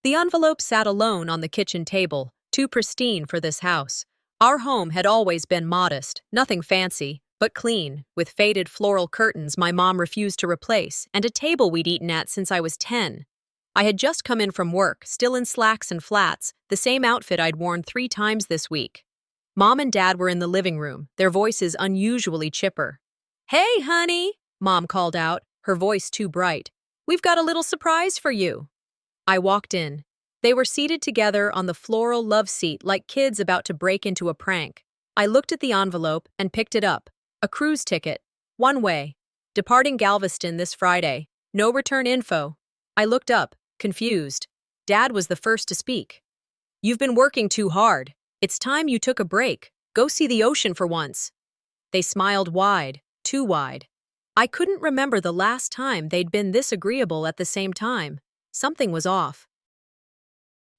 The envelope sat alone on the kitchen table, too pristine for this house. Our home had always been modest, nothing fancy, but clean, with faded floral curtains my mom refused to replace, and a table we'd eaten at since I was 10. I had just come in from work, still in slacks and flats, the same outfit I'd worn 3 times this week. Mom and Dad were in the living room, their voices unusually chipper. "Hey, honey," Mom called out, her voice too bright. "We've got a little surprise for you." I walked in. They were seated together on the floral love seat like kids about to break into a prank. I looked at the envelope and picked it up. A cruise ticket. One way. Departing Galveston this Friday. No return info. I looked up, confused. Dad was the first to speak. "You've been working too hard. It's time you took a break. Go see the ocean for once." They smiled wide, too wide. I couldn't remember the last time they'd been this agreeable at the same time. Something was off.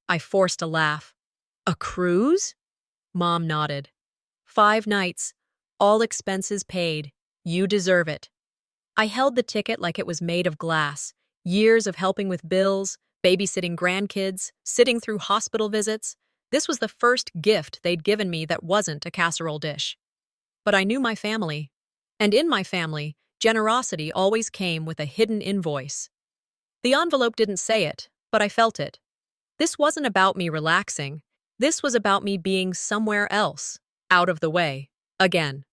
I forced a laugh. "A cruise?" Mom nodded. 5 nights. All expenses paid. You deserve it. I held the ticket like it was made of glass. Years of helping with bills, babysitting grandkids, sitting through hospital visits. This was the first gift they'd given me that wasn't a casserole dish. But I knew my family. And in my family, generosity always came with a hidden invoice. The envelope didn't say it, but I felt it. This wasn't about me relaxing. This was about me being somewhere else, out of the way, again.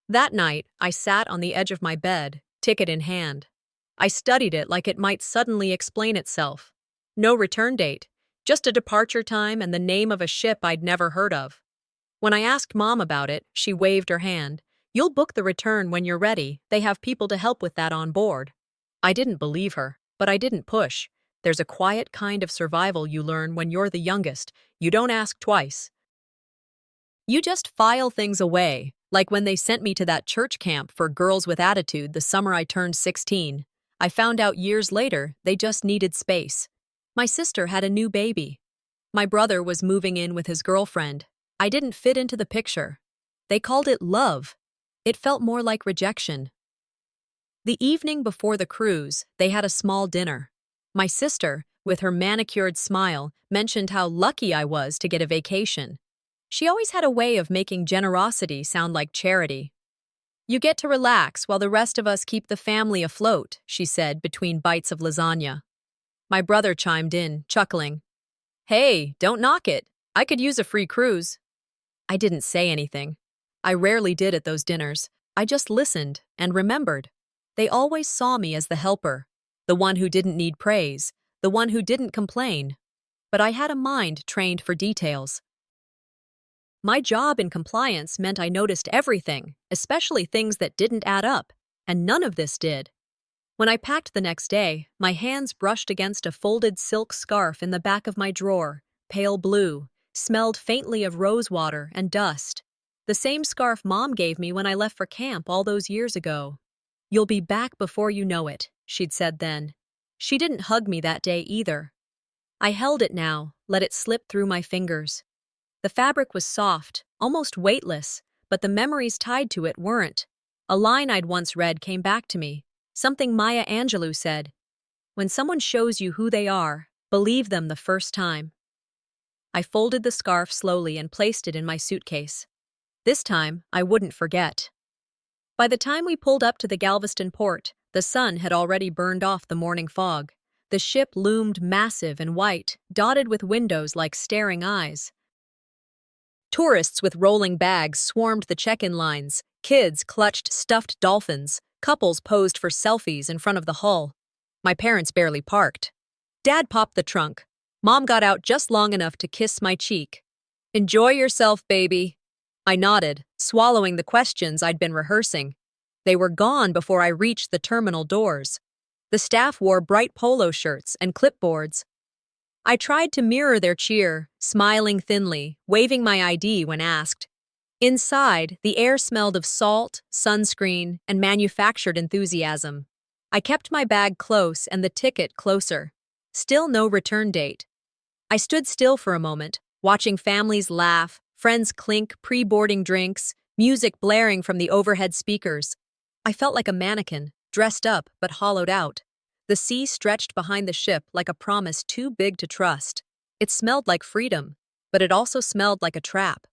That night, I sat on the edge of my bed, ticket in hand. I studied it like it might suddenly explain itself. No return date, just a departure time and the name of a ship I'd never heard of. When I asked Mom about it, she waved her hand. "You'll book the return when you're ready. They have people to help with that on board." I didn't believe her, but I didn't push. There's a quiet kind of survival you learn when you're the youngest. You don't ask twice. You just file things away, like when they sent me to that church camp for girls with attitude the summer I turned 16. I found out years later they just needed space. My sister had a new baby. My brother was moving in with his girlfriend. I didn't fit into the picture. They called it love. It felt more like rejection. The evening before the cruise, they had a small dinner. My sister, with her manicured smile, mentioned how lucky I was to get a vacation. She always had a way of making generosity sound like charity. "You get to relax while the rest of us keep the family afloat," she said between bites of lasagna. My brother chimed in, chuckling. "Hey, don't knock it. I could use a free cruise." I didn't say anything. I rarely did at those dinners. I just listened and remembered. They always saw me as the helper, the one who didn't need praise, the one who didn't complain. But I had a mind trained for details. My job in compliance meant I noticed everything, especially things that didn't add up, and none of this did. When I packed the next day, my hands brushed against a folded silk scarf in the back of my drawer, pale blue, smelled faintly of rosewater and dust. The same scarf Mom gave me when I left for camp all those years ago. "You'll be back before you know it," she'd said then. She didn't hug me that day either. I held it now, let it slip through my fingers. The fabric was soft, almost weightless, but the memories tied to it weren't. A line I'd once read came back to me, something Maya Angelou said. "When someone shows you who they are, believe them the first time." I folded the scarf slowly and placed it in my suitcase. This time, I wouldn't forget. By the time we pulled up to the Galveston port, the sun had already burned off the morning fog. The ship loomed massive and white, dotted with windows like staring eyes. Tourists with rolling bags swarmed the check-in lines. Kids clutched stuffed dolphins. Couples posed for selfies in front of the hull. My parents barely parked. Dad popped the trunk. Mom got out just long enough to kiss my cheek. "Enjoy yourself, baby." I nodded, swallowing the questions I'd been rehearsing. They were gone before I reached the terminal doors. The staff wore bright polo shirts and clipboards. I tried to mirror their cheer, smiling thinly, waving my ID when asked. Inside, the air smelled of salt, sunscreen, and manufactured enthusiasm. I kept my bag close and the ticket closer. Still no return date. I stood still for a moment, watching families laugh, friends clink pre-boarding drinks, music blaring from the overhead speakers. I felt like a mannequin, dressed up but hollowed out. The sea stretched behind the ship like a promise too big to trust. It smelled like freedom, but it also smelled like a trap.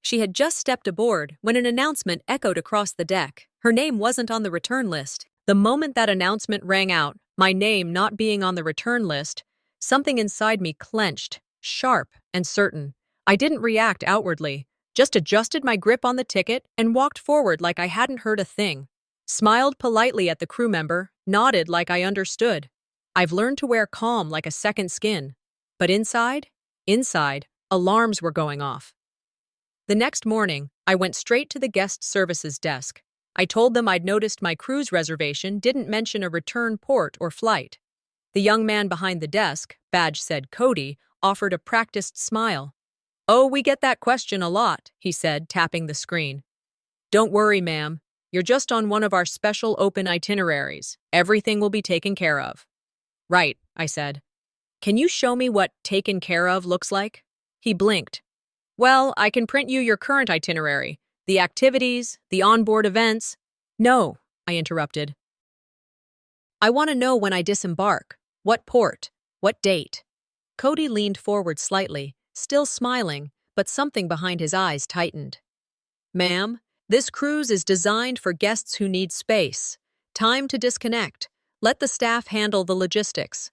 She had just stepped aboard when an announcement echoed across the deck. Her name wasn't on the return list. The moment that announcement rang out, my name not being on the return list, something inside me clenched, sharp and certain. I didn't react outwardly, just adjusted my grip on the ticket and walked forward like I hadn't heard a thing. Smiled politely at the crew member, nodded like I understood. I've learned to wear calm like a second skin. But inside, alarms were going off. The next morning, I went straight to the guest services desk. I told them I'd noticed my cruise reservation didn't mention a return port or flight. The young man behind the desk, badge said Cody, offered a practiced smile. "Oh, we get that question a lot," he said, tapping the screen. "Don't worry, ma'am. You're just on one of our special open itineraries. Everything will be taken care of." "Right," I said. "Can you show me what taken care of looks like?" He blinked. "Well, I can print you your current itinerary, the activities, the onboard events." "No," I interrupted. "I want to know when I disembark. What port? What date?" Cody leaned forward slightly, still smiling, but something behind his eyes tightened. "Ma'am, this cruise is designed for guests who need space. Time to disconnect. Let the staff handle the logistics."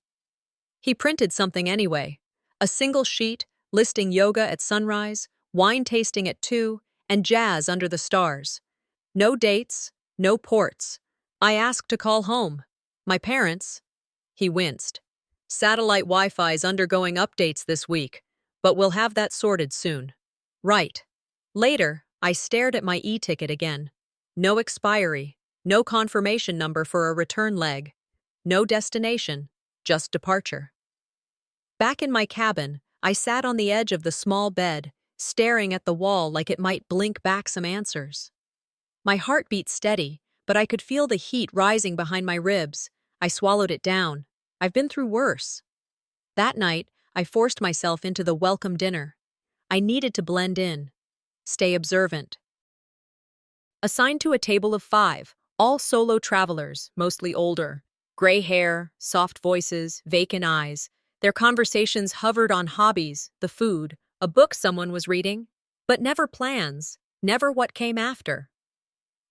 He printed something anyway. A single sheet listing yoga at sunrise, wine tasting at 2, and jazz under the stars. No dates, no ports. I asked to call home. My parents. He winced. "Satellite Wi-Fi's undergoing updates this week, but we'll have that sorted soon." "Right." Later, I stared at my e-ticket again. No expiry, no confirmation number for a return leg, no destination, just departure. Back in my cabin, I sat on the edge of the small bed, staring at the wall like it might blink back some answers. My heart beat steady, but I could feel the heat rising behind my ribs. I swallowed it down. I've been through worse. That night, I forced myself into the welcome dinner. I needed to blend in, stay observant. Assigned to a table of 5, all solo travelers, mostly older. Gray hair, soft voices, vacant eyes. Their conversations hovered on hobbies, the food, a book someone was reading, but never plans, never what came after.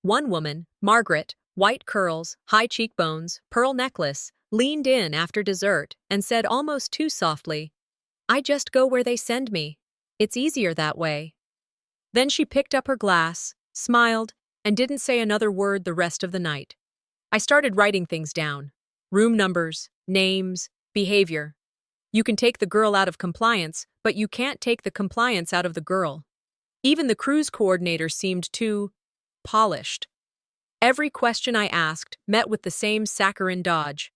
One woman, Margaret, white curls, high cheekbones, pearl necklace, leaned in after dessert and said almost too softly, "I just go where they send me. It's easier that way." Then she picked up her glass, smiled, and didn't say another word the rest of the night. I started writing things down. Room numbers, names, behavior. You can take the girl out of compliance, but you can't take the compliance out of the girl. Even the cruise coordinator seemed too polished. Every question I asked met with the same saccharine dodge.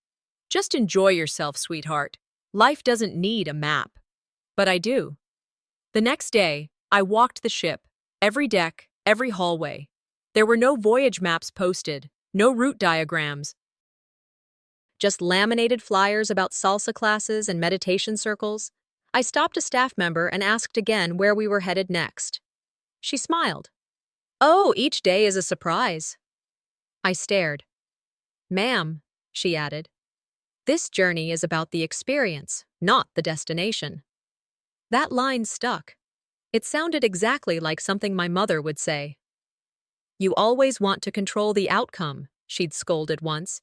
"Just enjoy yourself, sweetheart. Life doesn't need a map." But I do. The next day, I walked the ship, every deck, every hallway. There were no voyage maps posted, no route diagrams, just laminated flyers about salsa classes and meditation circles. I stopped a staff member and asked again where we were headed next. She smiled. "Oh, each day is a surprise." I stared. "Ma'am," she added, "this journey is about the experience, not the destination." That line stuck. It sounded exactly like something my mother would say. "You always want to control the outcome," she'd scolded once.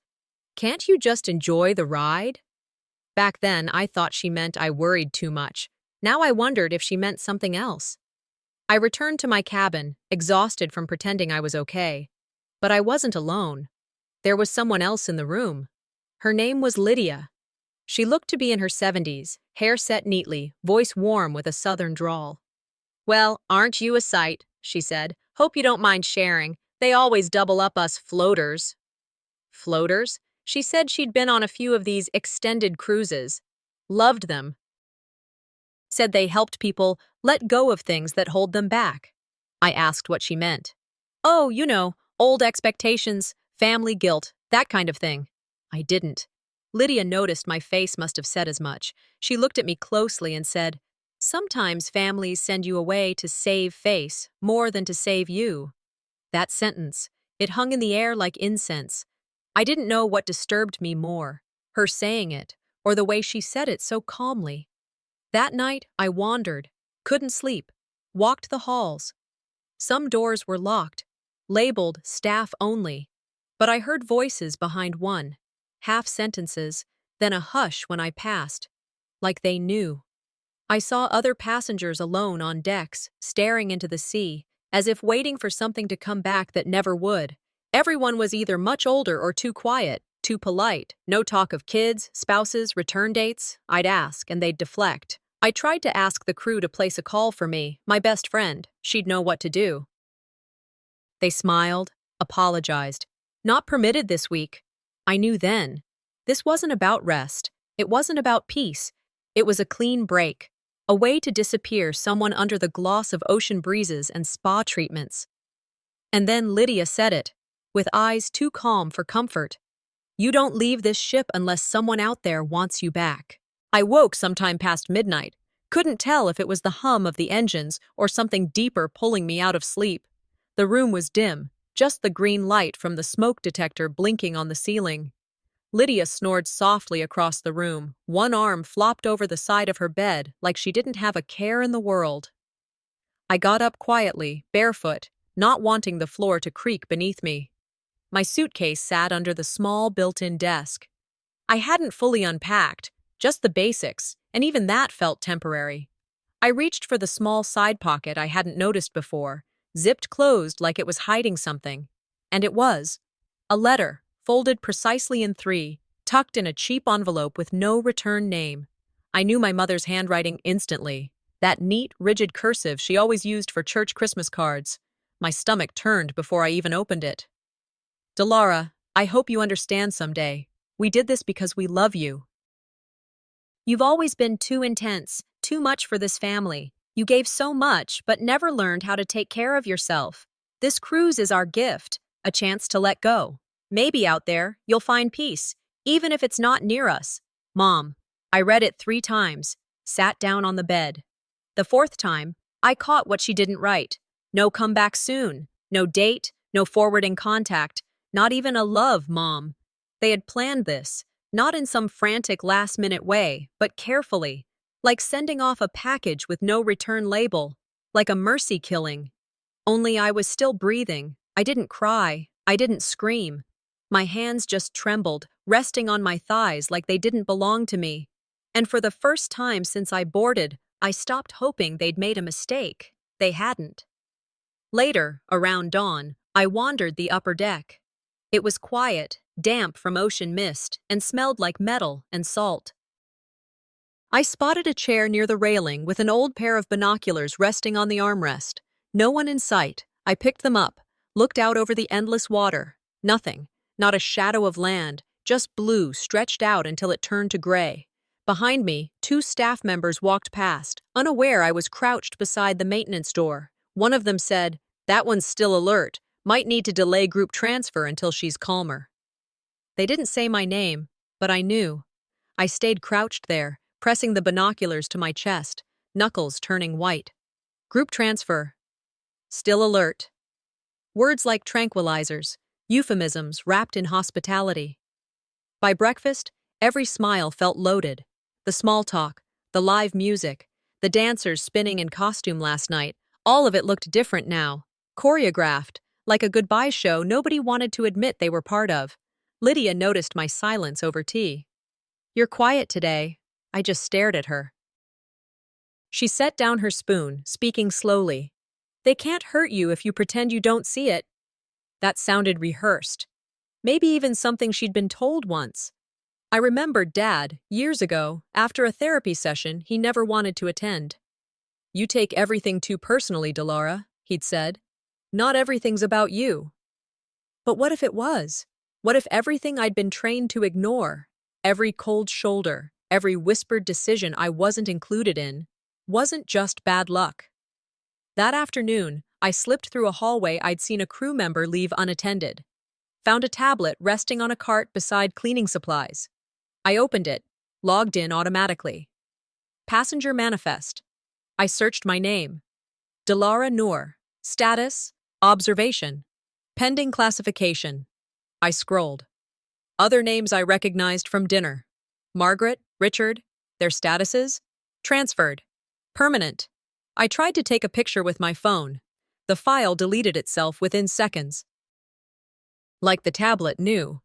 "Can't you just enjoy the ride?" Back then, I thought she meant I worried too much. Now I wondered if she meant something else. I returned to my cabin, exhausted from pretending I was okay. But I wasn't alone. There was someone else in the room. Her name was Lydia. She looked to be in her 70s, hair set neatly, voice warm with a southern drawl. "Well, aren't you a sight?" she said. "Hope you don't mind sharing. They always double up us floaters." Floaters? She said she'd been on a few of these extended cruises. Loved them. Said they helped people let go of things that hold them back. I asked what she meant. "Oh, you know, old expectations, family guilt, that kind of thing." I didn't. Lydia noticed my face must have said as much. She looked at me closely and said, "Sometimes families send you away to save face more than to save you." That sentence, it hung in the air like incense. I didn't know what disturbed me more, her saying it, or the way she said it so calmly. That night, I wandered, couldn't sleep, walked the halls. Some doors were locked, labeled staff only, but I heard voices behind one, half sentences, then a hush when I passed, like they knew. I saw other passengers alone on decks, staring into the sea, as if waiting for something to come back that never would. Everyone was either much older or too quiet, too polite. No talk of kids, spouses, return dates. I'd ask, and they'd deflect. I tried to ask the crew to place a call for me, my best friend. She'd know what to do. They smiled, apologized. Not permitted this week. I knew then. This wasn't about rest. It wasn't about peace. It was a clean break. A way to disappear someone under the gloss of ocean breezes and spa treatments. And then Lydia said it, with eyes too calm for comfort. You don't leave this ship unless someone out there wants you back. I woke sometime past midnight. Couldn't tell if it was the hum of the engines or something deeper pulling me out of sleep. The room was dim, just the green light from the smoke detector blinking on the ceiling. Lydia snored softly across the room, one arm flopped over the side of her bed like she didn't have a care in the world. I got up quietly, barefoot, not wanting the floor to creak beneath me. My suitcase sat under the small built-in desk. I hadn't fully unpacked, just the basics, and even that felt temporary. I reached for the small side pocket I hadn't noticed before, zipped closed like it was hiding something. And it was. A letter, folded precisely in three, tucked in a cheap envelope with no return name. I knew my mother's handwriting instantly, that neat, rigid cursive she always used for church Christmas cards. My stomach turned before I even opened it. Delara, I hope you understand someday. We did this because we love you. You've always been too intense, too much for this family. You gave so much, but never learned how to take care of yourself. This cruise is our gift, a chance to let go. Maybe out there, you'll find peace, even if it's not near us. Mom. I read it 3 times, sat down on the bed. The 4th time, I caught what she didn't write. No comeback soon, no date, no forwarding contact, not even a love, Mom. They had planned this, not in some frantic last-minute way, but carefully, like sending off a package with no return label, like a mercy killing. Only I was still breathing. I didn't cry. I didn't scream. My hands just trembled, resting on my thighs like they didn't belong to me. And for the first time since I boarded, I stopped hoping they'd made a mistake. They hadn't. Later, around dawn, I wandered the upper deck. It was quiet, damp from ocean mist, and smelled like metal and salt. I spotted a chair near the railing with an old pair of binoculars resting on the armrest. No one in sight. I picked them up, looked out over the endless water. Nothing. Not a shadow of land, just blue stretched out until it turned to gray. Behind me, 2 staff members walked past, unaware I was crouched beside the maintenance door. One of them said, "That one's still alert. Might need to delay group transfer until she's calmer." They didn't say my name, but I knew. I stayed crouched there, pressing the binoculars to my chest, knuckles turning white. Group transfer. Still alert. Words like tranquilizers, euphemisms wrapped in hospitality. By breakfast, every smile felt loaded. The small talk, the live music, the dancers spinning in costume last night, all of it looked different now. Choreographed, like a goodbye show nobody wanted to admit they were part of. Lydia noticed my silence over tea. "You're quiet today." I just stared at her. She set down her spoon, speaking slowly. "They can't hurt you if you pretend you don't see it." That sounded rehearsed. Maybe even something she'd been told once. I remembered Dad, years ago, after a therapy session he never wanted to attend. "You take everything too personally, Delara," he'd said. "Not everything's about you." But what if it was? What if everything I'd been trained to ignore, every cold shoulder, every whispered decision I wasn't included in, wasn't just bad luck? That afternoon, I slipped through a hallway I'd seen a crew member leave unattended. Found a tablet resting on a cart beside cleaning supplies. I opened it, logged in automatically. Passenger manifest. I searched my name. Delara Noor. Status, observation. Pending classification. I scrolled. Other names I recognized from dinner. Margaret, Richard, their statuses? Transferred. Permanent. I tried to take a picture with my phone. The file deleted itself within seconds. Like the tablet knew.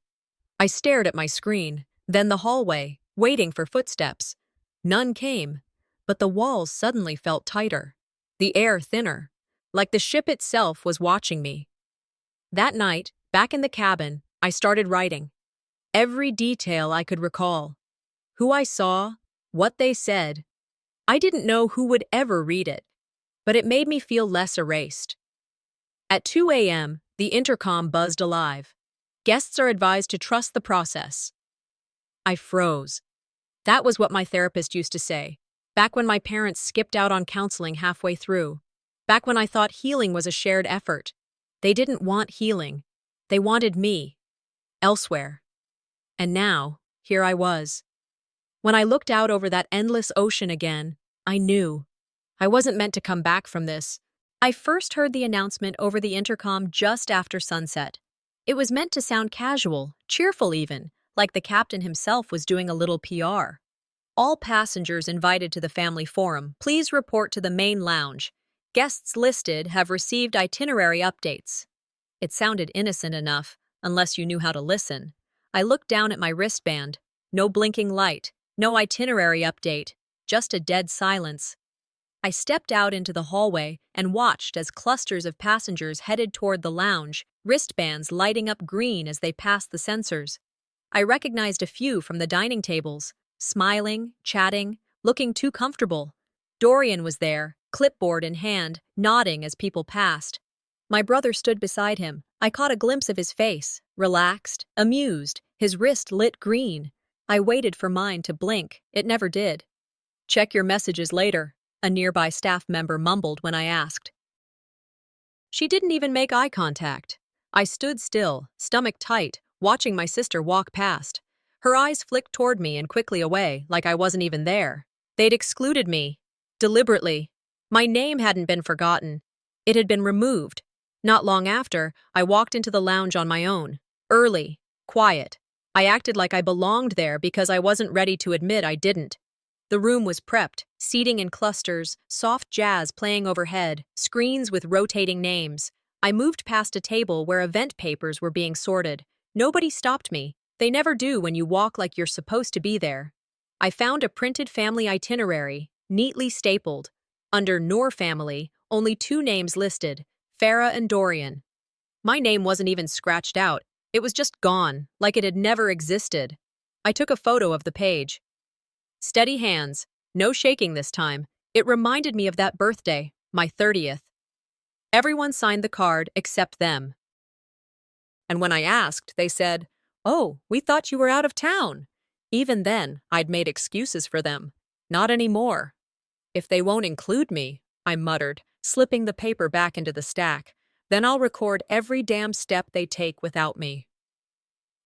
I stared at my screen, then the hallway, waiting for footsteps. None came, but the walls suddenly felt tighter, the air thinner, like the ship itself was watching me. That night, back in the cabin, I started writing. Every detail I could recall. Who I saw, what they said. I didn't know who would ever read it, but it made me feel less erased. At 2 a.m., the intercom buzzed alive. Guests are advised to trust the process. I froze. That was what my therapist used to say, back when my parents skipped out on counseling halfway through, back when I thought healing was a shared effort. They didn't want healing. They wanted me. Elsewhere. And now, here I was. When I looked out over that endless ocean again, I knew. I wasn't meant to come back from this. I first heard the announcement over the intercom just after sunset. It was meant to sound casual, cheerful even, like the captain himself was doing a little PR. All passengers invited to the family forum, please report to the main lounge. Guests listed have received itinerary updates. It sounded innocent enough, unless you knew how to listen. I looked down at my wristband. No blinking light, no itinerary update, just a dead silence. I stepped out into the hallway and watched as clusters of passengers headed toward the lounge, wristbands lighting up green as they passed the sensors. I recognized a few from the dining tables, smiling, chatting, looking too comfortable. Dorian was there, clipboard in hand, nodding as people passed. My brother stood beside him. I caught a glimpse of his face, relaxed, amused, his wrist lit green. I waited for mine to blink. It never did. Check your messages later, a nearby staff member mumbled when I asked. She didn't even make eye contact. I stood still, stomach tight, watching my sister walk past. Her eyes flicked toward me and quickly away, like I wasn't even there. They'd excluded me. Deliberately. My name hadn't been forgotten. It had been removed. Not long after, I walked into the lounge on my own. Early. Quiet. I acted like I belonged there because I wasn't ready to admit I didn't. The room was prepped, seating in clusters, soft jazz playing overhead, screens with rotating names. I moved past a table where event papers were being sorted. Nobody stopped me. They never do when you walk like you're supposed to be there. I found a printed family itinerary, neatly stapled. Under Noor family, only 2 names listed, Farah and Dorian. My name wasn't even scratched out. It was just gone, like it had never existed. I took a photo of the page. Steady hands, no shaking this time. It reminded me of that birthday, my 30th. Everyone signed the card except them. And when I asked, they said, "Oh, we thought you were out of town." Even then, I'd made excuses for them. Not anymore. If they won't include me, I muttered, slipping the paper back into the stack, then I'll record every damn step they take without me.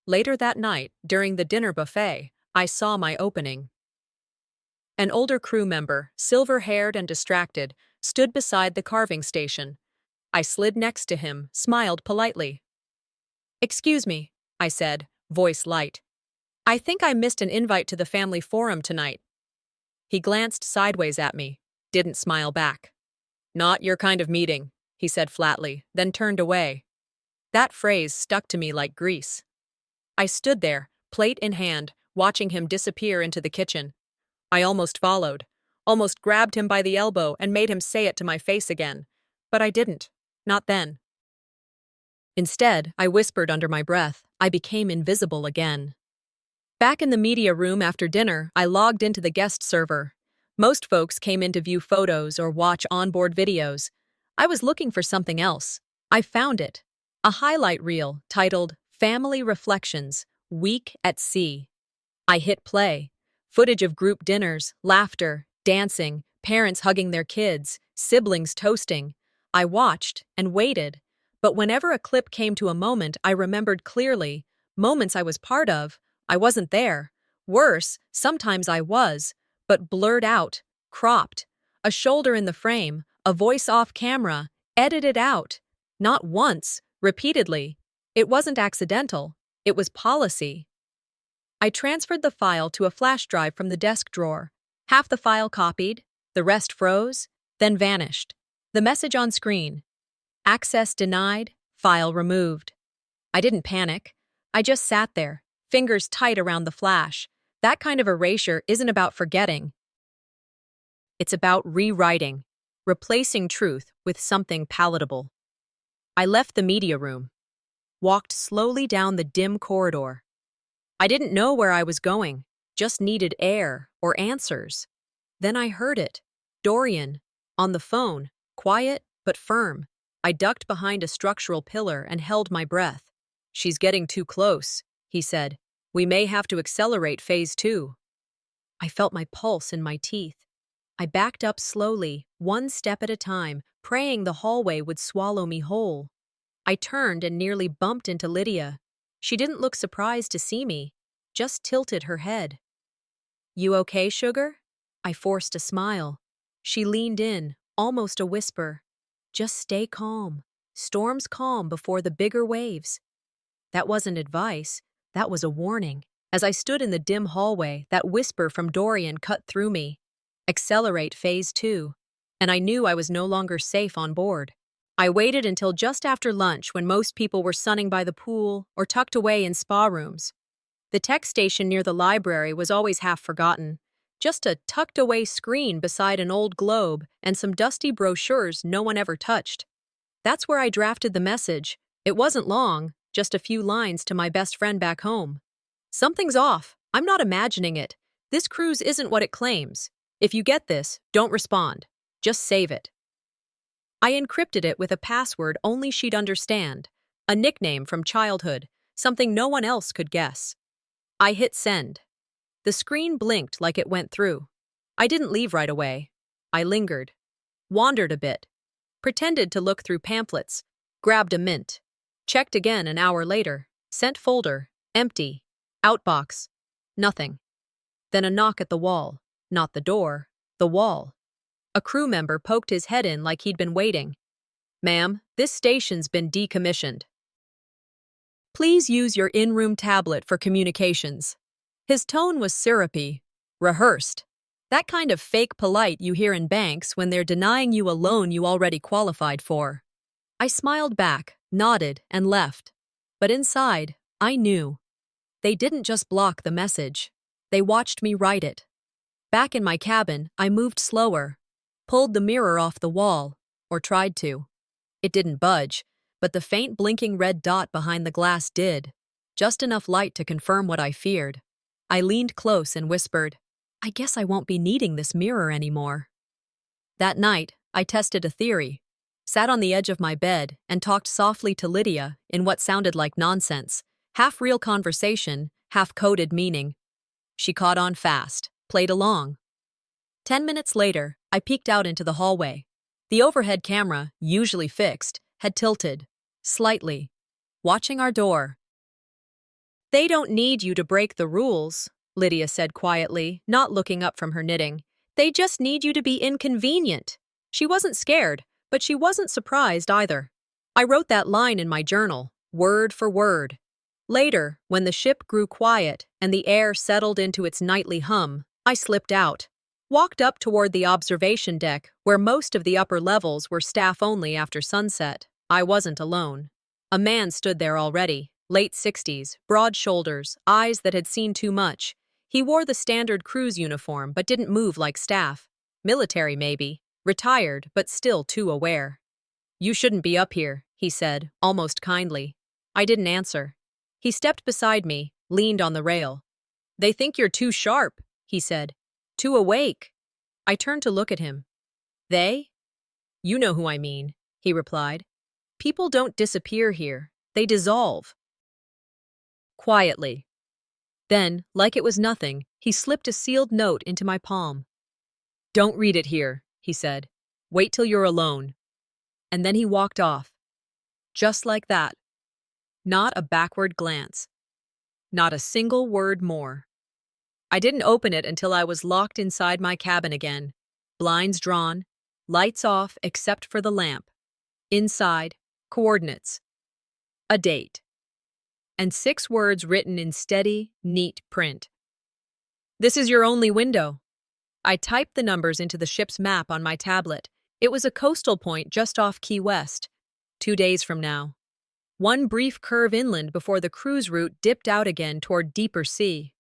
Later that night, during the dinner buffet, I saw my opening. An older crew member, silver-haired and distracted, stood beside the carving station. I slid next to him, smiled politely. "Excuse me," I said, voice light. "I think I missed an invite to the family forum tonight." He glanced sideways at me, didn't smile back. "Not your kind of meeting," he said flatly, then turned away. That phrase stuck to me like grease. I stood there, plate in hand, watching him disappear into the kitchen. I almost followed, almost grabbed him by the elbow and made him say it to my face again. But I didn't. Not then. Instead, I whispered under my breath. I became invisible again. Back in the media room after dinner, I logged into the guest server. Most folks came in to view photos or watch onboard videos. I was looking for something else. I found it. A highlight reel titled Family Reflections, Week at Sea. I hit play. Footage of group dinners, laughter, dancing, parents hugging their kids, siblings toasting. I watched and waited. But whenever a clip came to a moment I remembered clearly, moments I was part of, I wasn't there. Worse, sometimes I was, but blurred out, cropped. A shoulder in the frame, a voice off camera, edited out. Not once, repeatedly. It wasn't accidental. It was policy. I transferred the file to a flash drive from the desk drawer. Half the file copied, the rest froze, then vanished. The message on screen: access denied, file removed. I didn't panic. I just sat there, fingers tight around the flash. That kind of erasure isn't about forgetting. It's about rewriting, replacing truth with something palatable. I left the media room, walked slowly down the dim corridor. I didn't know where I was going, just needed air or answers. Then I heard it. Dorian, on the phone, quiet but firm. I ducked behind a structural pillar and held my breath. "She's getting too close," he said. "We may have to accelerate phase 2. I felt my pulse in my teeth. I backed up slowly, one step at a time, praying the hallway would swallow me whole. I turned and nearly bumped into Lydia. She didn't look surprised to see me, just tilted her head. "You okay, sugar?" I forced a smile. She leaned in, almost a whisper. "Just stay calm. Storms calm before the bigger waves." That wasn't advice, that was a warning. As I stood in the dim hallway, that whisper from Dorian cut through me. Accelerate phase 2. And I knew I was no longer safe on board. I waited until just after lunch when most people were sunning by the pool or tucked away in spa rooms. The tech station near the library was always half forgotten. Just a tucked-away screen beside an old globe and some dusty brochures no one ever touched. That's where I drafted the message. It wasn't long, just a few lines to my best friend back home. "Something's off. I'm not imagining it. This cruise isn't what it claims. If you get this, don't respond. Just save it." I encrypted it with a password only she'd understand, a nickname from childhood, something no one else could guess. I hit send. The screen blinked like it went through. I didn't leave right away. I lingered, wandered a bit, pretended to look through pamphlets, grabbed a mint, checked again an hour later, sent folder, empty, outbox, nothing. Then a knock at the wall, not the door, the wall. A crew member poked his head in like he'd been waiting. "Ma'am, this station's been decommissioned. Please use your in-room tablet for communications." His tone was syrupy, rehearsed. That kind of fake polite you hear in banks when they're denying you a loan you already qualified for. I smiled back, nodded, and left. But inside, I knew. They didn't just block the message. They watched me write it. Back in my cabin, I moved slower, pulled the mirror off the wall, or tried to. It didn't budge, but the faint blinking red dot behind the glass did. Just enough light to confirm what I feared. I leaned close and whispered, "I guess I won't be needing this mirror anymore." That night, I tested a theory, sat on the edge of my bed, and talked softly to Lydia in what sounded like nonsense, half real conversation, half coded meaning. She caught on fast, played along. 10 minutes later, I peeked out into the hallway. The overhead camera, usually fixed, had tilted, slightly, watching our door. "They don't need you to break the rules," Lydia said quietly, not looking up from her knitting. "They just need you to be inconvenient." She wasn't scared, but she wasn't surprised either. I wrote that line in my journal, word for word. Later, when the ship grew quiet and the air settled into its nightly hum, I slipped out, walked up toward the observation deck, where most of the upper levels were staff only after sunset. I wasn't alone. A man stood there already, late 60s, broad shoulders, eyes that had seen too much. He wore the standard cruise uniform but didn't move like staff. Military maybe, retired but still too aware. "You shouldn't be up here," he said, almost kindly. I didn't answer. He stepped beside me, leaned on the rail. "They think you're too sharp," he said. "Too awake." I turned to look at him. "They?" "You know who I mean," he replied. "People don't disappear here. They dissolve." Quietly. Then, like it was nothing, he slipped a sealed note into my palm. "Don't read it here," he said. "Wait till you're alone." And then he walked off. Just like that. Not a backward glance. Not a single word more. I didn't open it until I was locked inside my cabin again. Blinds drawn, lights off except for the lamp. Inside, coordinates. A date. and 6 words written in steady, neat print. "This is your only window." I typed the numbers into the ship's map on my tablet. It was a coastal point just off Key West. 2 days from now. One brief curve inland before the cruise route dipped out again toward deeper sea.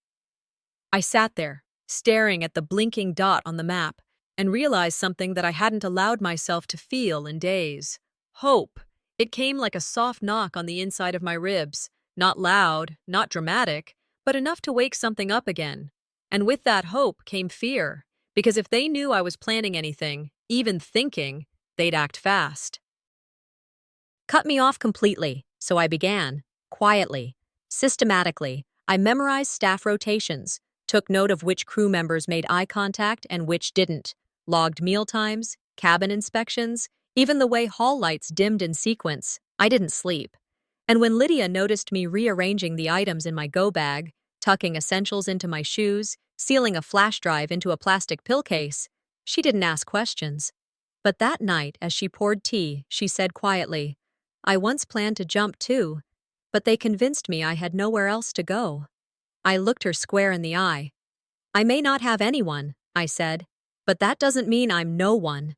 I sat there, staring at the blinking dot on the map, and realized something that I hadn't allowed myself to feel in days. Hope. It came like a soft knock on the inside of my ribs. Not loud, not dramatic, but enough to wake something up again. And with that hope came fear, because if they knew I was planning anything, even thinking, they'd act fast. Cut me off completely, so I began, quietly, systematically. I memorized staff rotations, took note of which crew members made eye contact and which didn't, logged meal times, cabin inspections, even the way hall lights dimmed in sequence. I didn't sleep. And when Lydia noticed me rearranging the items in my go bag, tucking essentials into my shoes, sealing a flash drive into a plastic pill case, she didn't ask questions. But that night, as she poured tea, she said quietly, "I once planned to jump too, but they convinced me I had nowhere else to go." I looked her square in the eye. "I may not have anyone," I said, "but that doesn't mean I'm no one."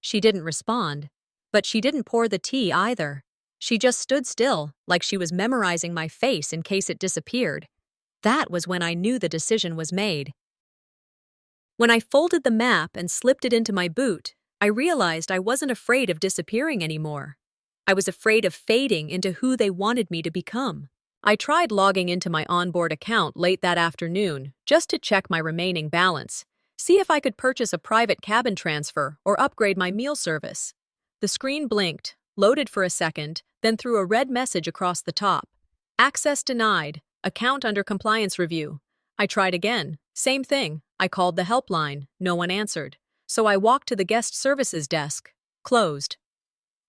She didn't respond, but she didn't pour the tea either. She just stood still, like she was memorizing my face in case it disappeared. That was when I knew the decision was made. When I folded the map and slipped it into my boot, I realized I wasn't afraid of disappearing anymore. I was afraid of fading into who they wanted me to become. I tried logging into my onboard account late that afternoon just to check my remaining balance, see if I could purchase a private cabin transfer or upgrade my meal service. The screen blinked, loaded for a second, then threw a red message across the top. "Access denied. Account under compliance review." I tried again. Same thing. I called the helpline. No one answered. So I walked to the guest services desk. Closed.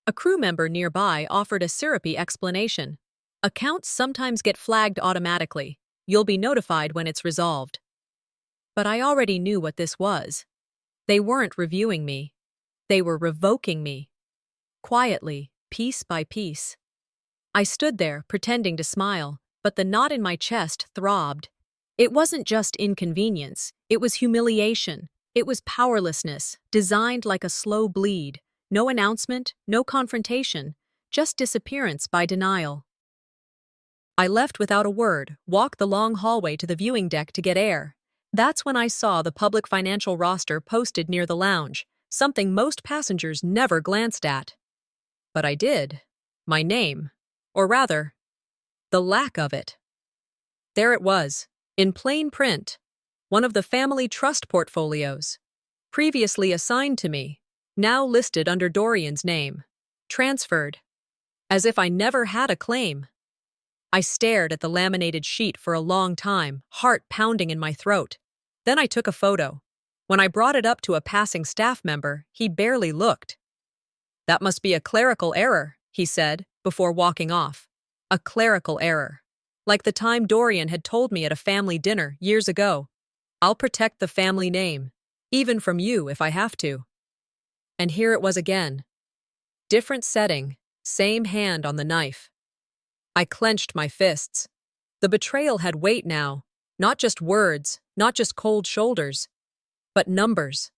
A crew member nearby offered a syrupy explanation. "Accounts sometimes get flagged automatically. You'll be notified when it's resolved." But I already knew what this was. They weren't reviewing me. They were revoking me. Quietly, piece by piece. I stood there, pretending to smile, but the knot in my chest throbbed. It wasn't just inconvenience. It was humiliation. It was powerlessness, designed like a slow bleed. No announcement, no confrontation, just disappearance by denial. I left without a word, walked the long hallway to the viewing deck to get air. That's when I saw the public financial roster posted near the lounge, something most passengers never glanced at. But I did. My name. Or rather, the lack of it. There it was, in plain print, one of the family trust portfolios. Previously assigned to me, now listed under Dorian's name. Transferred. As if I never had a claim. I stared at the laminated sheet for a long time, heart pounding in my throat. Then I took a photo. When I brought it up to a passing staff member, he barely looked. "That must be a clerical error," he said, before walking off. A clerical error. Like the time Dorian had told me at a family dinner years ago. "I'll protect the family name, even from you if I have to." And here it was again. Different setting, same hand on the knife. I clenched my fists. The betrayal had weight now, not just words, not just cold shoulders, but numbers.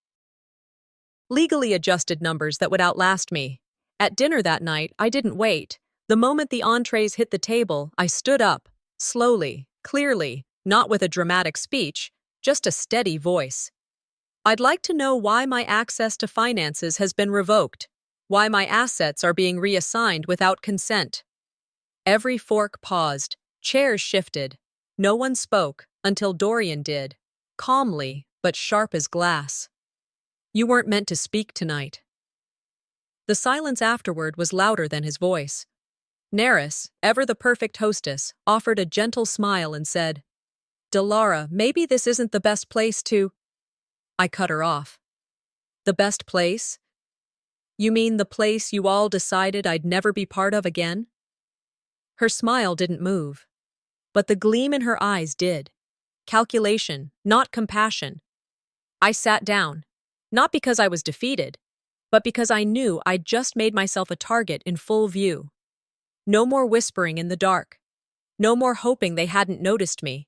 Legally adjusted numbers that would outlast me. At dinner that night, I didn't wait. The moment the entrees hit the table, I stood up, slowly, clearly, not with a dramatic speech, just a steady voice. "I'd like to know why my access to finances has been revoked, why my assets are being reassigned without consent." Every fork paused, chairs shifted. No one spoke until Dorian did, calmly but sharp as glass. "You weren't meant to speak tonight." The silence afterward was louder than his voice. Neris, ever the perfect hostess, offered a gentle smile and said, "Delara, maybe this isn't the best place to—" I cut her off. "The best place? You mean the place you all decided I'd never be part of again?" Her smile didn't move, but the gleam in her eyes did. Calculation, not compassion. I sat down, not because I was defeated, but because I knew I'd just made myself a target in full view. No more whispering in the dark. No more hoping they hadn't noticed me.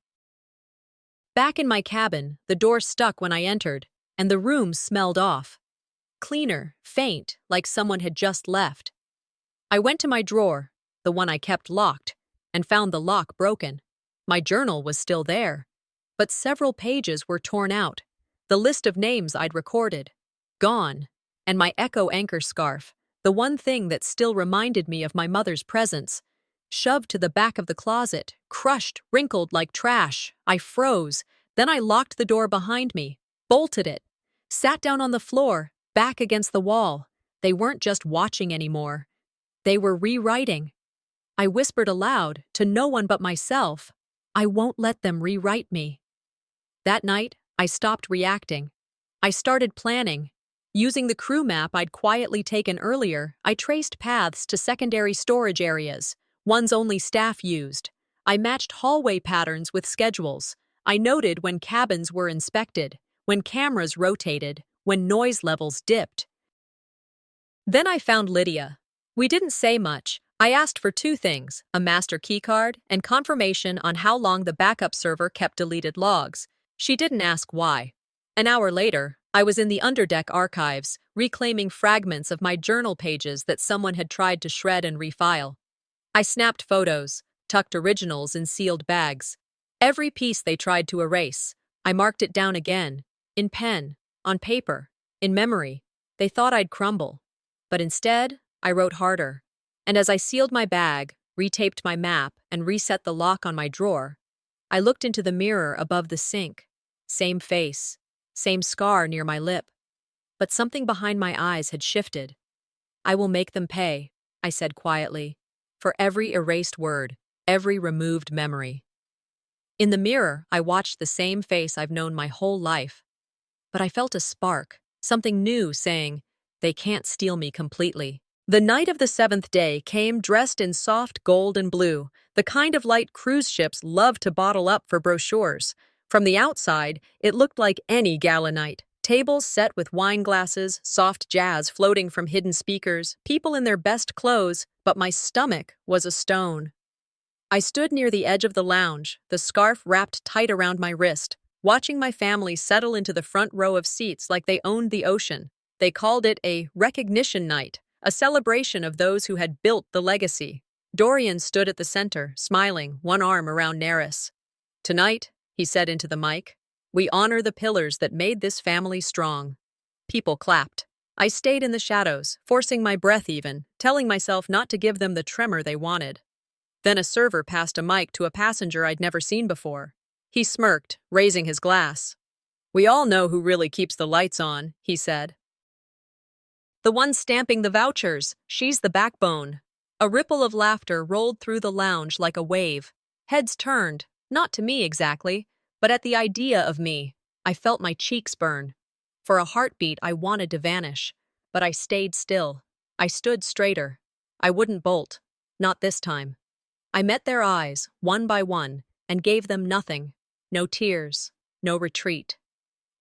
Back in my cabin, the door stuck when I entered, and the room smelled off. Cleaner, faint, like someone had just left. I went to my drawer, the one I kept locked, and found the lock broken. My journal was still there, but several pages were torn out. The list of names I'd recorded, gone, and my echo anchor scarf, the one thing that still reminded me of my mother's presence, shoved to the back of the closet, crushed, wrinkled like trash. I froze. Then I locked the door behind me, bolted it, sat down on the floor, back against the wall. They weren't just watching anymore. They were rewriting. I whispered aloud, to no one but myself, I won't let them rewrite me. That night, I stopped reacting. I started planning. Using the crew map I'd quietly taken earlier, I traced paths to secondary storage areas, ones only staff used. I matched hallway patterns with schedules. I noted when cabins were inspected, when cameras rotated, when noise levels dipped. Then I found Lydia. We didn't say much. I asked for two things, a master keycard and confirmation on how long the backup server kept deleted logs. She didn't ask why. An hour later, I was in the underdeck archives, reclaiming fragments of my journal pages that someone had tried to shred and refile. I snapped photos, tucked originals in sealed bags. Every piece they tried to erase, I marked it down again, in pen, on paper, in memory. They thought I'd crumble. But instead, I wrote harder. And as I sealed my bag, retaped my map, and reset the lock on my drawer, I looked into the mirror above the sink. Same face, same scar near my lip. But something behind my eyes had shifted. I will make them pay, I said quietly, for every erased word, every removed memory. In the mirror, I watched the same face I've known my whole life. But I felt a spark, something new saying, they can't steal me completely. The night of the 7th day came dressed in soft gold and blue, the kind of light cruise ships love to bottle up for brochures. From the outside, it looked like any gala night. Tables set with wine glasses, soft jazz floating from hidden speakers, people in their best clothes, but my stomach was a stone. I stood near the edge of the lounge, the scarf wrapped tight around my wrist, watching my family settle into the front row of seats like they owned the ocean. They called it a recognition night, a celebration of those who had built the legacy. Dorian stood at the center, smiling, one arm around Neris. Tonight, he said into the mic, we honor the pillars that made this family strong. People clapped. I stayed in the shadows, forcing my breath even, telling myself not to give them the tremor they wanted. Then a server passed a mic to a passenger I'd never seen before. He smirked, raising his glass. We all know who really keeps the lights on, he said. The one stamping the vouchers, she's the backbone. A ripple of laughter rolled through the lounge like a wave. Heads turned, not to me exactly, but at the idea of me. I felt my cheeks burn. For a heartbeat, I wanted to vanish, but I stayed still. I stood straighter. I wouldn't bolt. Not this time. I met their eyes, one by one, and gave them nothing. No tears, no retreat.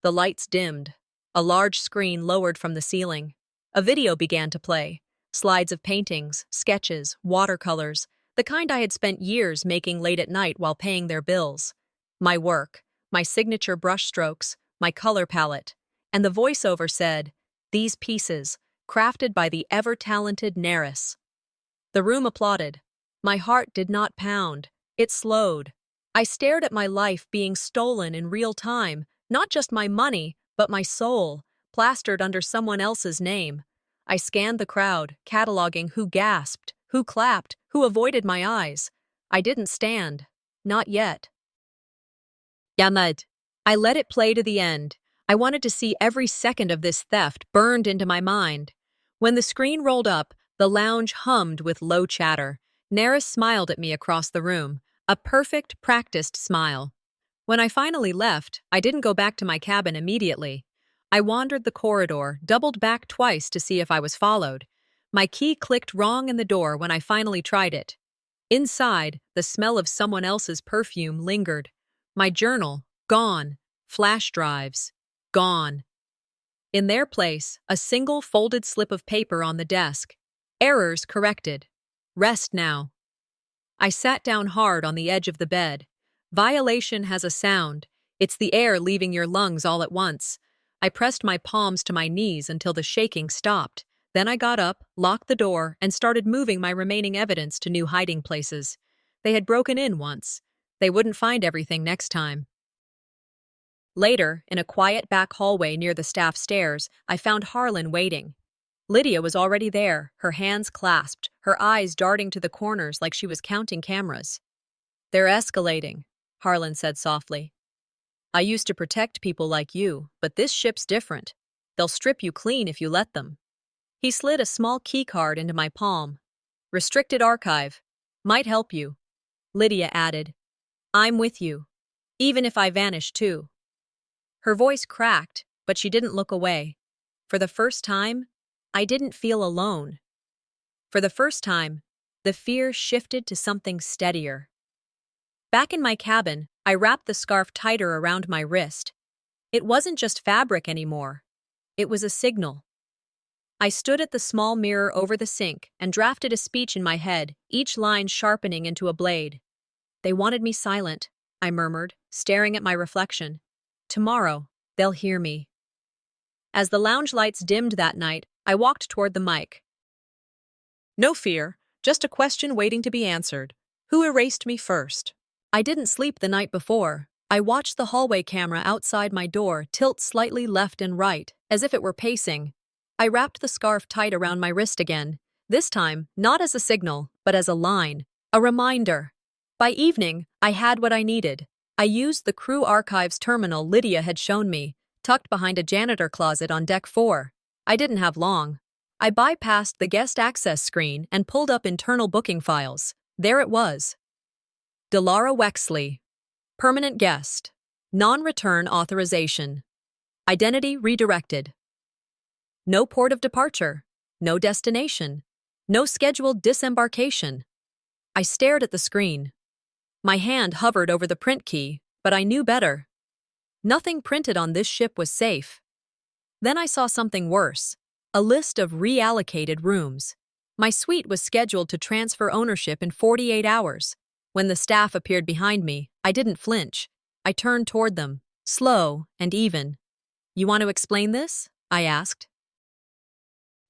The lights dimmed. A large screen lowered from the ceiling. A video began to play. Slides of paintings, sketches, watercolors, the kind I had spent years making late at night while paying their bills. My work, my signature brushstrokes, my color palette. And the voiceover said, these pieces, crafted by the ever-talented Neris. The room applauded. My heart did not pound. It slowed. I stared at my life being stolen in real time, not just my money, but my soul, plastered under someone else's name. I scanned the crowd, cataloging who gasped, who clapped, who avoided my eyes. I didn't stand. Not yet. Yamad. I let it play to the end. I wanted to see every second of this theft burned into my mind. When the screen rolled up, the lounge hummed with low chatter. Neris smiled at me across the room, a perfect, practiced smile. When I finally left, I didn't go back to my cabin immediately. I wandered the corridor, doubled back twice to see if I was followed. My key clicked wrong in the door when I finally tried it. Inside, the smell of someone else's perfume lingered. My journal, gone. Flash drives, gone. In their place, a single folded slip of paper on the desk. Errors corrected. Rest now. I sat down hard on the edge of the bed. Violation has a sound. It's the air leaving your lungs all at once. I pressed my palms to my knees until the shaking stopped. Then I got up, locked the door, and started moving my remaining evidence to new hiding places. They had broken in once. They wouldn't find everything next time. Later, in a quiet back hallway near the staff stairs, I found Harlan waiting. Lydia was already there, her hands clasped, her eyes darting to the corners like she was counting cameras. "They're escalating," Harlan said softly. "I used to protect people like you, but this ship's different. They'll strip you clean if you let them." He slid a small keycard into my palm. "Restricted archive. Might help you." Lydia added, "I'm with you. Even if I vanish too." Her voice cracked, but she didn't look away. For the first time, I didn't feel alone. For the first time, the fear shifted to something steadier. Back in my cabin, I wrapped the scarf tighter around my wrist. It wasn't just fabric anymore. It was a signal. I stood at the small mirror over the sink and drafted a speech in my head, each line sharpening into a blade. "They wanted me silent," I murmured, staring at my reflection. "Tomorrow, they'll hear me." As the lounge lights dimmed that night, I walked toward the mic. "No fear, just a question waiting to be answered. Who erased me first?" I didn't sleep the night before. I watched the hallway camera outside my door tilt slightly left and right, as if it were pacing. I wrapped the scarf tight around my wrist again, this time not as a signal, but as a line, a reminder. By evening, I had what I needed. I used the crew archives terminal Lydia had shown me, tucked behind a janitor closet on deck 4. I didn't have long. I bypassed the guest access screen and pulled up internal booking files. There it was. Delara Wexley. Permanent guest. Non-return authorization. Identity redirected. No port of departure. No destination. No scheduled disembarkation. I stared at the screen. My hand hovered over the print key, but I knew better. Nothing printed on this ship was safe. Then I saw something worse. A list of reallocated rooms. My suite was scheduled to transfer ownership in 48 hours. When the staff appeared behind me, I didn't flinch. I turned toward them, slow and even. "You want to explain this?" I asked.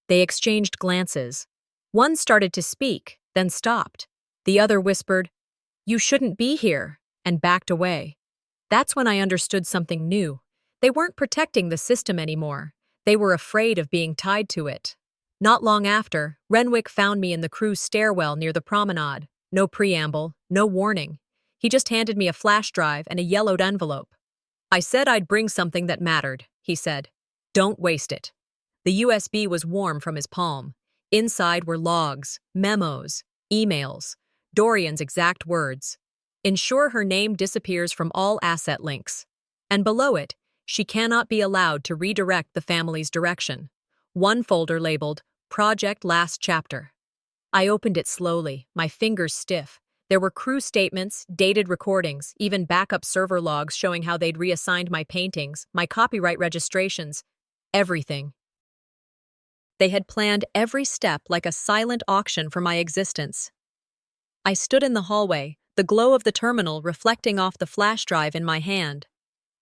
They exchanged glances. One started to speak, then stopped. The other whispered, "You shouldn't be here," and backed away. That's when I understood something new. They weren't protecting the system anymore. They were afraid of being tied to it. Not long after, Renwick found me in the crew's stairwell near the promenade. No preamble, no warning. He just handed me a flash drive and a yellowed envelope. "I said I'd bring something that mattered," he said. "Don't waste it." The USB was warm from his palm. Inside were logs, memos, emails, Dorian's exact words. "Ensure her name disappears from all asset links." And below it, "She cannot be allowed to redirect the family's direction." One folder labeled, "Project Last Chapter." I opened it slowly, my fingers stiff. There were crew statements, dated recordings, even backup server logs showing how they'd reassigned my paintings, my copyright registrations, everything. They had planned every step like a silent auction for my existence. I stood in the hallway, the glow of the terminal reflecting off the flash drive in my hand.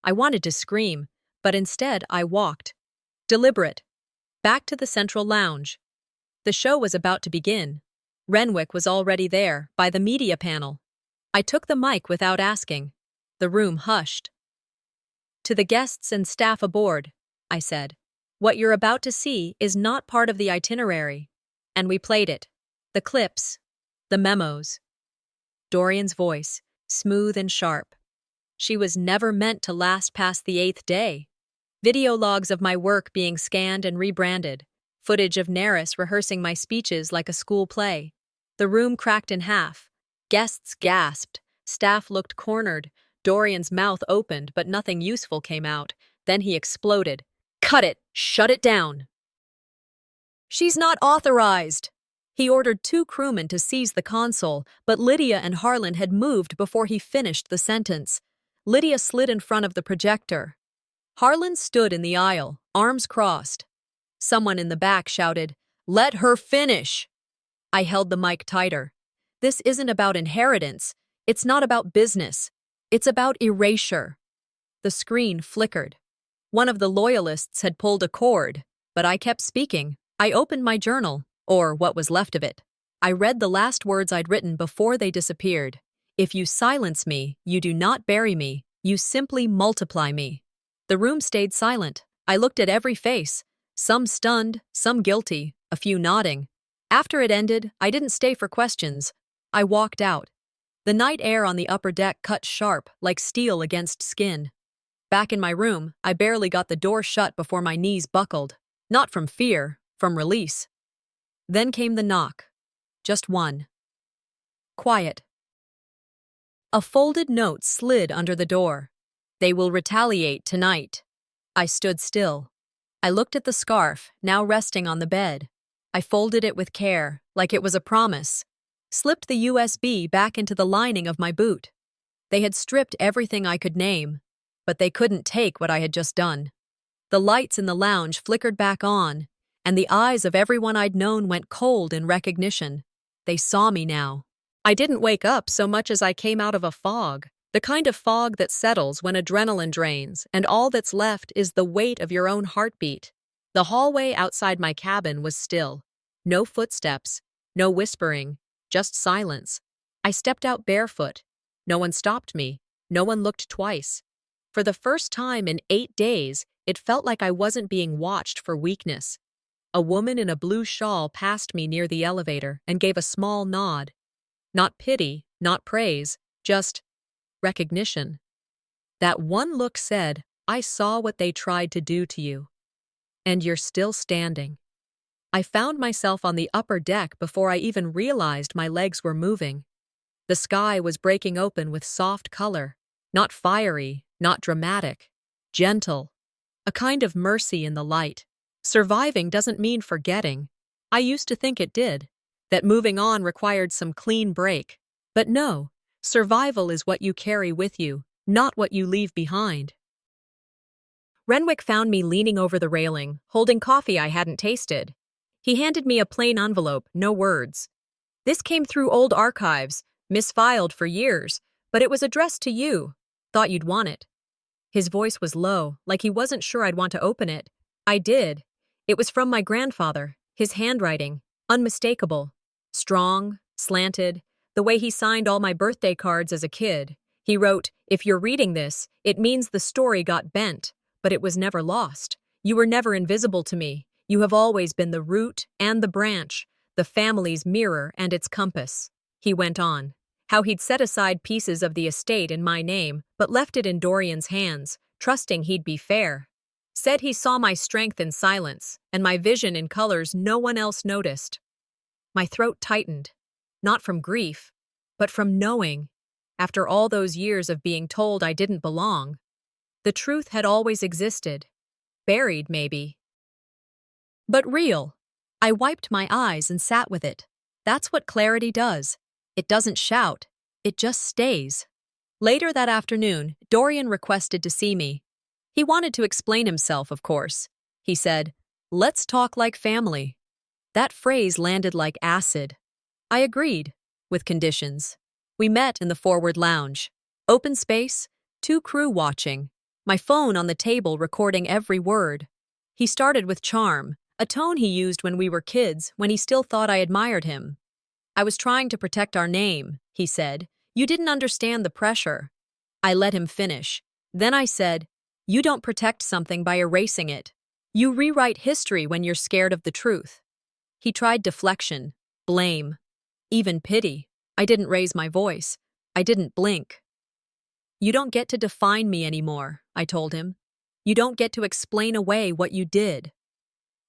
I wanted to scream, but instead I walked. Deliberate. Back to the central lounge. The show was about to begin. Renwick was already there, by the media panel. I took the mic without asking. The room hushed. "To the guests and staff aboard," I said, "what you're about to see is not part of the itinerary." And we played it. The clips. The memos. Dorian's voice, smooth and sharp. She was never meant to last past the 8th day. Video logs of my work being scanned and rebranded. Footage of Neris rehearsing my speeches like a school play. The room cracked in half. Guests gasped. Staff looked cornered. Dorian's mouth opened, but nothing useful came out. Then he exploded. "Cut it! Shut it down!" "She's not authorized!" He ordered 2 crewmen to seize the console, but Lydia and Harlan had moved before he finished the sentence. Lydia slid in front of the projector. Harlan stood in the aisle, arms crossed. Someone in the back shouted, "Let her finish!" I held the mic tighter. This isn't about inheritance. It's not about business. It's about erasure. The screen flickered. One of the loyalists had pulled a cord, but I kept speaking. I opened my journal, or what was left of it. I read the last words I'd written before they disappeared. If you silence me, you do not bury me, you simply multiply me. The room stayed silent. I looked at every face, some stunned, some guilty, a few nodding. After it ended, I didn't stay for questions. I walked out. The night air on the upper deck cut sharp, like steel against skin. Back in my room, I barely got the door shut before my knees buckled. Not from fear, from release. Then came the knock. Just one. Quiet. A folded note slid under the door. They will retaliate tonight. I stood still. I looked at the scarf, now resting on the bed. I folded it with care, like it was a promise. Slipped the USB back into the lining of my boot. They had stripped everything I could name, but they couldn't take what I had just done. The lights in the lounge flickered back on, and the eyes of everyone I'd known went cold in recognition. They saw me now. I didn't wake up so much as I came out of a fog, the kind of fog that settles when adrenaline drains, and all that's left is the weight of your own heartbeat. The hallway outside my cabin was still. No footsteps, no whispering, just silence. I stepped out barefoot. No one stopped me. No one looked twice. For the first time in 8 days, it felt like I wasn't being watched for weakness. A woman in a blue shawl passed me near the elevator and gave a small nod. Not pity, not praise, just recognition. That one look said, I saw what they tried to do to you. And you're still standing. I found myself on the upper deck before I even realized my legs were moving. The sky was breaking open with soft color, not fiery, not dramatic, gentle. A kind of mercy in the light. Surviving doesn't mean forgetting. I used to think it did, that moving on required some clean break. But no, survival is what you carry with you, not what you leave behind. Renwick found me leaning over the railing, holding coffee I hadn't tasted. He handed me a plain envelope, no words. This came through old archives, misfiled for years, but it was addressed to you. Thought you'd want it. His voice was low, like he wasn't sure I'd want to open it. I did. It was from my grandfather, his handwriting, unmistakable. Strong, slanted, the way he signed all my birthday cards as a kid. He wrote, "If you're reading this, it means the story got bent, but it was never lost. You were never invisible to me. You have always been the root and the branch, the family's mirror and its compass." He went on. How he'd set aside pieces of the estate in my name, but left it in Dorian's hands, trusting he'd be fair. Said he saw my strength in silence, and my vision in colors no one else noticed. My throat tightened, not from grief, but from knowing, after all those years of being told I didn't belong. The truth had always existed. Buried, maybe. But real. I wiped my eyes and sat with it. That's what clarity does. It doesn't shout. It just stays. Later that afternoon, Dorian requested to see me. He wanted to explain himself, of course. He said, "Let's talk like family." That phrase landed like acid. I agreed, with conditions. We met in the forward lounge. Open space, 2 crew watching. My phone on the table recording every word. He started with charm, a tone he used when we were kids, when he still thought I admired him. "I was trying to protect our name," he said. "You didn't understand the pressure." I let him finish. Then I said, "You don't protect something by erasing it. You rewrite history when you're scared of the truth." He tried deflection, blame, even pity. I didn't raise my voice. I didn't blink. "You don't get to define me anymore," I told him. "You don't get to explain away what you did."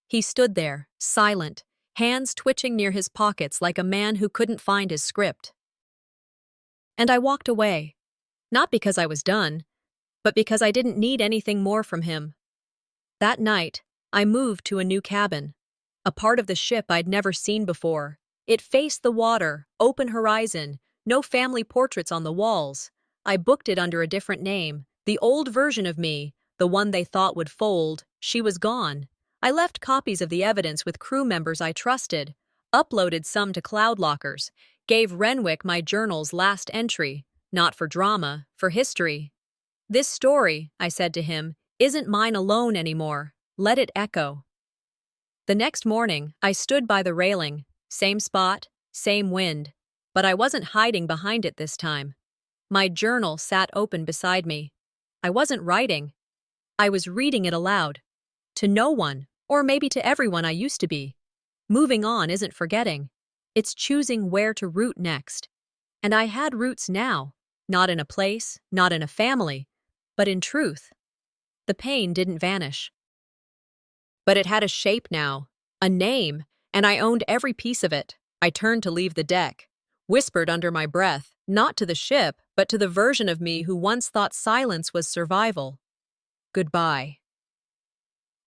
He stood there, silent, hands twitching near his pockets like a man who couldn't find his script. And I walked away, not because I was done, but because I didn't need anything more from him. That night, I moved to a new cabin, a part of the ship I'd never seen before. It faced the water, open horizon, no family portraits on the walls. I booked it under a different name, the old version of me, the one they thought would fold. She was gone. I left copies of the evidence with crew members I trusted, uploaded some to cloud lockers, Gave Renwick my journal's last entry, not for drama, for history. This story, I said to him, isn't mine alone anymore. Let it echo. The next morning, I stood by the railing, same spot, same wind, but I wasn't hiding behind it this time. My journal sat open beside me. I wasn't writing. I was reading it aloud. To no one, or maybe to everyone I used to be. Moving on isn't forgetting. It's choosing where to root next. And I had roots now, not in a place, not in a family, but in truth. The pain didn't vanish. But it had a shape now, a name, and I owned every piece of it. I turned to leave the deck, whispered under my breath, not to the ship, but to the version of me who once thought silence was survival. Goodbye.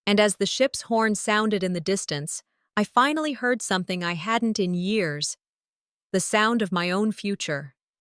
And as the ship's horn sounded in the distance, I finally heard something I hadn't in years. The sound of my own future.